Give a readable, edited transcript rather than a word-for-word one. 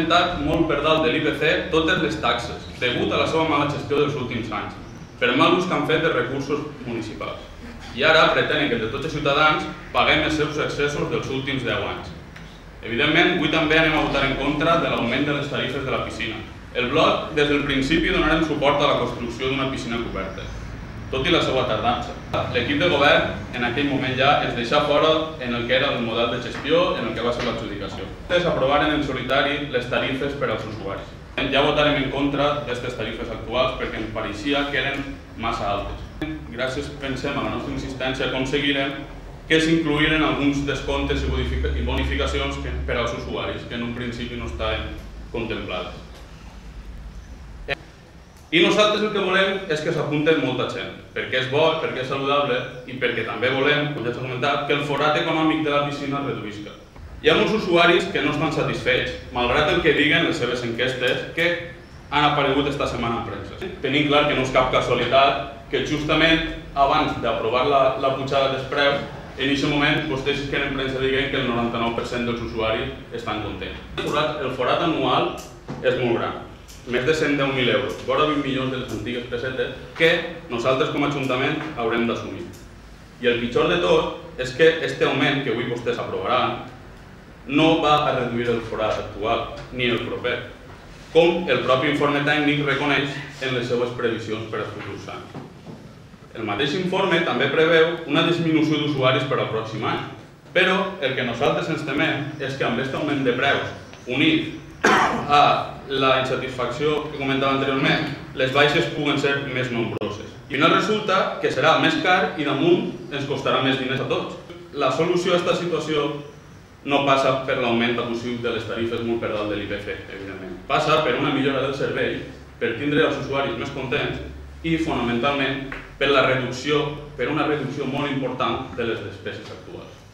augmentat molt per dalt de l'IPC totes les taxes, degut a la seva mala gestió dels últims anys, per mal ús que han fet de recursos municipals. I ara pretenen que de tots els ciutadans paguem els seus excessos dels últims 10 anys. Evidentment, avui també anem a votar en contra de l'augment de les tarifes de la piscina. El bloc, des del principi, donarem suport a la construcció d'una piscina coberta, tot i la seva tardança. L'equip de govern, en aquell moment ja, ens deixà fora en el que era el model de gestió, en el que va ser l'adjudicació. Vostès aprovaren en solitari les tarifes per als usuaris. Ja votarem en contra d'aquestes tarifes actuals perquè ens pareixia que eren massa altes. Gràcies, pensem, a la nostra insistència, aconseguirem que s'incloïren alguns descomptes i bonificacions per als usuaris, que en un principi no estaven contemplades. I nosaltres el que volem és que s'apunten molta gent, perquè és bo, perquè és saludable i perquè també volem, com ja s'ha comentat, que el forat econòmic de la piscina es reduïsca. Hi ha molts usuaris que no estan satisfets, malgrat el que diguen les seves enquestes que han aparegut esta setmana en premsa. Tenim clar que no és cap casualitat que justament abans d'aprovar la pujada dels preus, en aquest moment vostès que en premsa diguen que el 99% dels usuaris estan contents. El forat anual és molt gran, més de 110.000 euros, vora 20 milions de les antigues pessetes que nosaltres com a Ajuntament haurem d'assumir. I el pitjor de tot és que aquest augment que avui vostès aprovaran no va a reduir el forat actual, ni el proper, com el propi informe tècnic reconeix en les seves previsions per als futurs anys. El mateix informe també preveu una disminució d'usuaris per al pròxim any, però el que nosaltres ens temem és que amb aquest augment de preus, unit a la insatisfacció que comentava anteriorment, les baixes puguen ser més nombroses. I al final resulta que serà més car i damunt ens costarà més diners a tots. La solució a aquesta situació no passa per l'augment abusiu de les tarifes molt per dalt de l'IPC, evidentment. Passa per una millora del servei, per tindre els usuaris més contents i, fonamentalment, per una reducció molt important de les despeses actuals.